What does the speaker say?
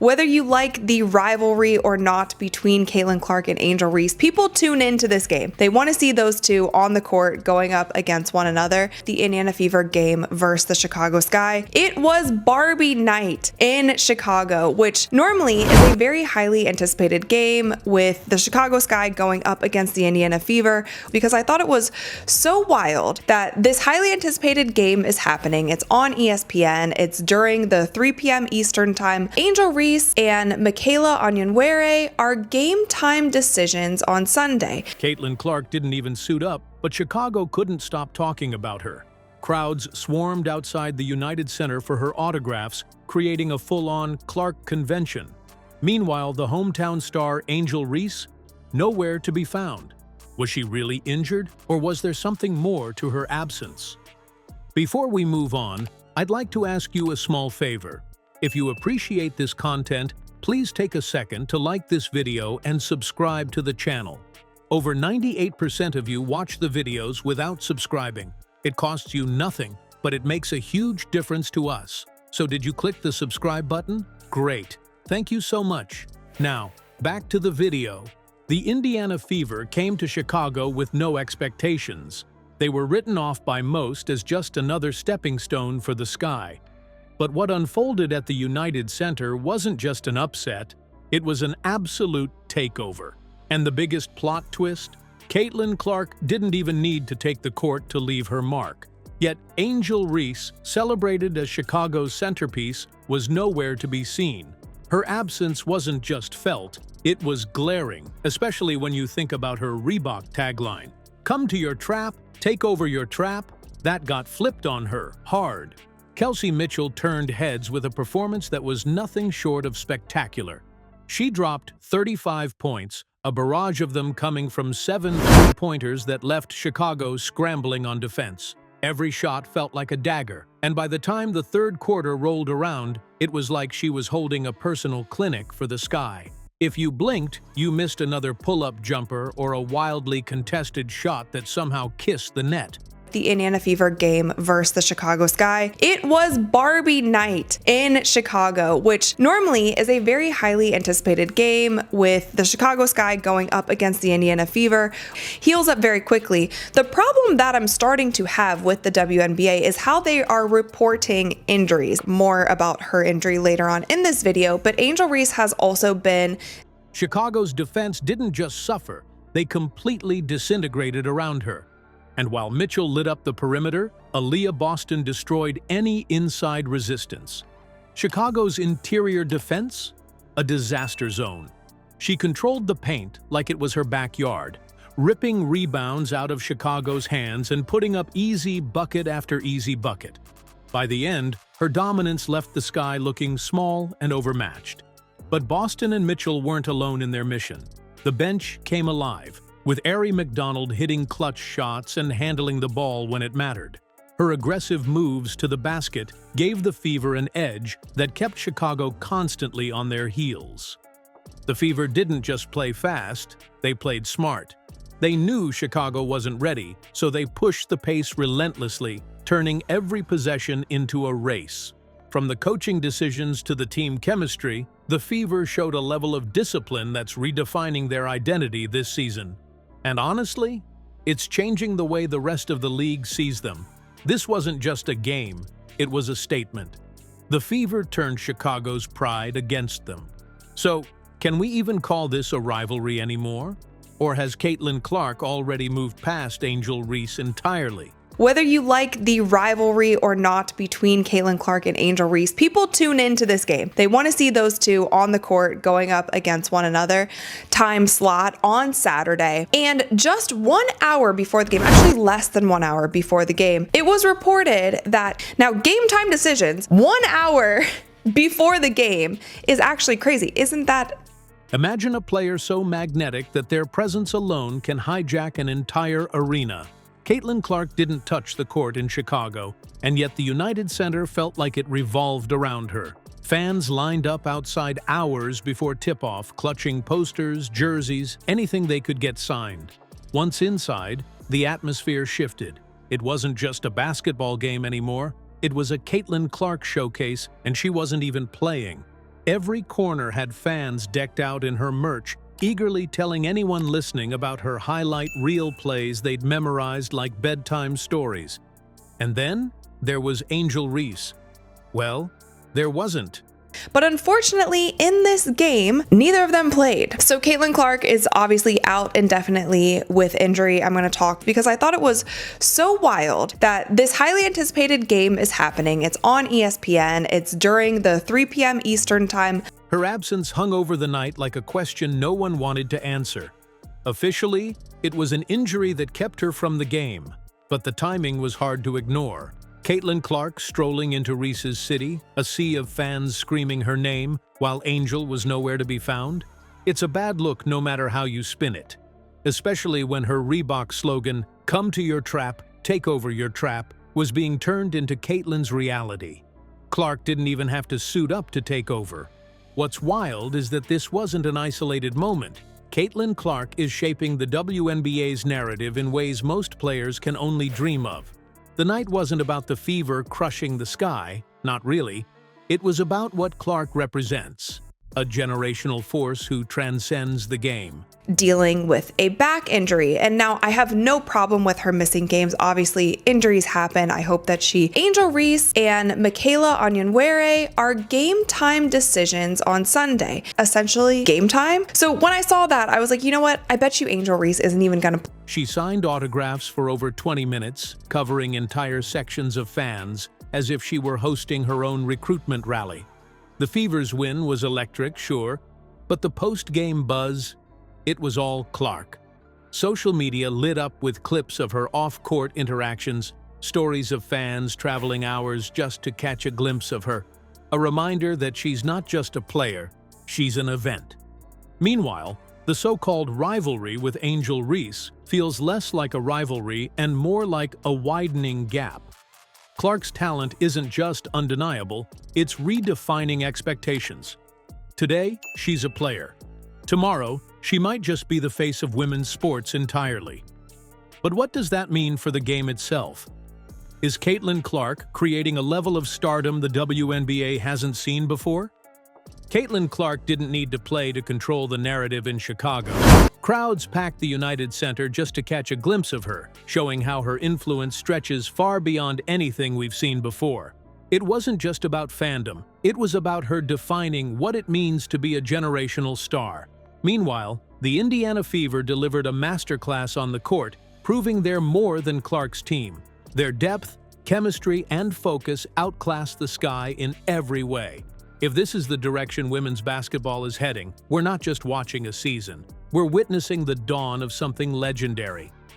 Whether you like the rivalry or not between Caitlin Clark and Angel Reese, people tune into this game. They want to see those two on the court going up against one another. The Indiana Fever game versus the Chicago Sky. It was Barbie night in Chicago, which normally is a very highly anticipated game with the Chicago Sky going up against the Indiana Fever, because I thought it was so wild that this highly anticipated game is happening. It's on ESPN. It's during the 3 p.m. Eastern time. Angel Reese and Michaela Onyenwere are game time decisions on Sunday. Caitlin Clark didn't even suit up, but Chicago couldn't stop talking about her. Crowds swarmed outside the United Center for her autographs, creating a full-on Clark convention. Meanwhile, the hometown star Angel Reese, nowhere to be found. Was she really injured, or was there something more to her absence? Before we move on, I'd like to ask you a small favor. If you appreciate this content, please take a second to like this video and subscribe to the channel. Over 98% of you watch the videos without subscribing. It costs you nothing, but it makes a huge difference to us. So did you click the subscribe button? Great. Thank you so much. Now, back to the video. The Indiana Fever came to Chicago with no expectations. They were written off by most as just another stepping stone for the Sky. But what unfolded at the United Center wasn't just an upset, it was an absolute takeover. And the biggest plot twist? Caitlin Clark didn't even need to take the court to leave her mark. Yet Angel Reese, celebrated as Chicago's centerpiece, was nowhere to be seen. Her absence wasn't just felt, it was glaring, especially when you think about her Reebok tagline. "Come to your trap, take over your trap." That got flipped on her, hard. Kelsey Mitchell turned heads with a performance that was nothing short of spectacular. She dropped 35 points, a barrage of them coming from 7 three-pointers that left Chicago scrambling on defense. Every shot felt like a dagger, and by the time the third quarter rolled around, it was like she was holding a personal clinic for the Sky. If you blinked, you missed another pull-up jumper or a wildly contested shot that somehow kissed the net. The Indiana Fever game versus the Chicago Sky. It was Barbie night in Chicago, which normally is a very highly anticipated game with the Chicago Sky going up against the Indiana Fever. Heals up very quickly. The problem that I'm starting to have with the WNBA is how they are reporting injuries. More about her injury later on in this video, but Angel Reese has also been... Chicago's defense didn't just suffer, they completely disintegrated around her. And while Mitchell lit up the perimeter, Aaliyah Boston destroyed any inside resistance. Chicago's interior defense? A disaster zone. She controlled the paint like it was her backyard, ripping rebounds out of Chicago's hands and putting up easy bucket after easy bucket. By the end, her dominance left the Sky looking small and overmatched. But Boston and Mitchell weren't alone in their mission. The bench came alive, with Aari McDonald hitting clutch shots and handling the ball when it mattered. Her aggressive moves to the basket gave the Fever an edge that kept Chicago constantly on their heels. The Fever didn't just play fast, they played smart. They knew Chicago wasn't ready, so they pushed the pace relentlessly, turning every possession into a race. From the coaching decisions to the team chemistry, the Fever showed a level of discipline that's redefining their identity this season. And honestly, it's changing the way the rest of the league sees them. This wasn't just a game, it was a statement. The Fever turned Chicago's pride against them. So, can we even call this a rivalry anymore? Or has Caitlin Clark already moved past Angel Reese entirely? Whether you like the rivalry or not between Caitlin Clark and Angel Reese, people tune into this game. They want to see those two on the court going up against one another. Time slot on Saturday. And just 1 hour before the game, actually less than 1 hour before the game, it was reported that, now game time decisions, 1 hour before the game is actually crazy. Isn't that... Imagine a player so magnetic that their presence alone can hijack an entire arena. Caitlin Clark didn't touch the court in Chicago, and yet the United Center felt like it revolved around her. Fans lined up outside hours before tip-off, clutching posters, jerseys, anything they could get signed. Once inside, the atmosphere shifted. It wasn't just a basketball game anymore, it was a Caitlin Clark showcase, and she wasn't even playing. Every corner had fans decked out in her merch, eagerly telling anyone listening about her highlight reel plays they'd memorized like bedtime stories. And then there was Angel Reese. Well, there wasn't. But unfortunately, in this game, neither of them played. So Caitlin Clark is obviously out indefinitely with injury. I'm going to talk because I thought it was so wild that this highly anticipated game is happening. It's on ESPN. It's during the 3 p.m. Eastern time. Her absence hung over the night like a question no one wanted to answer. Officially, it was an injury that kept her from the game, but the timing was hard to ignore. Caitlin Clark strolling into Reese's city, a sea of fans screaming her name, while Angel was nowhere to be found. It's a bad look no matter how you spin it, especially when her Reebok slogan, "Come to your trap, take over your trap," was being turned into Caitlin's reality. Clark didn't even have to suit up to take over. What's wild is that this wasn't an isolated moment. Caitlin Clark is shaping the WNBA's narrative in ways most players can only dream of. The night wasn't about the Fever crushing the sky, not really. It was about what Clark represents, a generational force who transcends the game. Dealing with a back injury, and now I have no problem with her missing games. Obviously, injuries happen. I hope that Angel Reese and Michaela Onyenwere are game time decisions on Sunday. Essentially, game time. So when I saw that, I was like, you know what? I bet you Angel Reese isn't even gonna. She signed autographs for over 20 minutes, covering entire sections of fans, as if she were hosting her own recruitment rally. The Fever's win was electric, sure, but the post-game buzz, it was all Clark. Social media lit up with clips of her off-court interactions, stories of fans traveling hours just to catch a glimpse of her, a reminder that she's not just a player, she's an event. Meanwhile, the so-called rivalry with Angel Reese feels less like a rivalry and more like a widening gap. Clark's talent isn't just undeniable, it's redefining expectations. Today, she's a player. Tomorrow, she might just be the face of women's sports entirely. But what does that mean for the game itself? Is Caitlin Clark creating a level of stardom the WNBA hasn't seen before? Caitlin Clark didn't need to play to control the narrative in Chicago. Crowds packed the United Center just to catch a glimpse of her, showing how her influence stretches far beyond anything we've seen before. It wasn't just about fandom, it was about her defining what it means to be a generational star. Meanwhile, the Indiana Fever delivered a masterclass on the court, proving they're more than Clark's team. Their depth, chemistry, and focus outclassed the Sky in every way. If this is the direction women's basketball is heading, we're not just watching a season. We're witnessing the dawn of something legendary.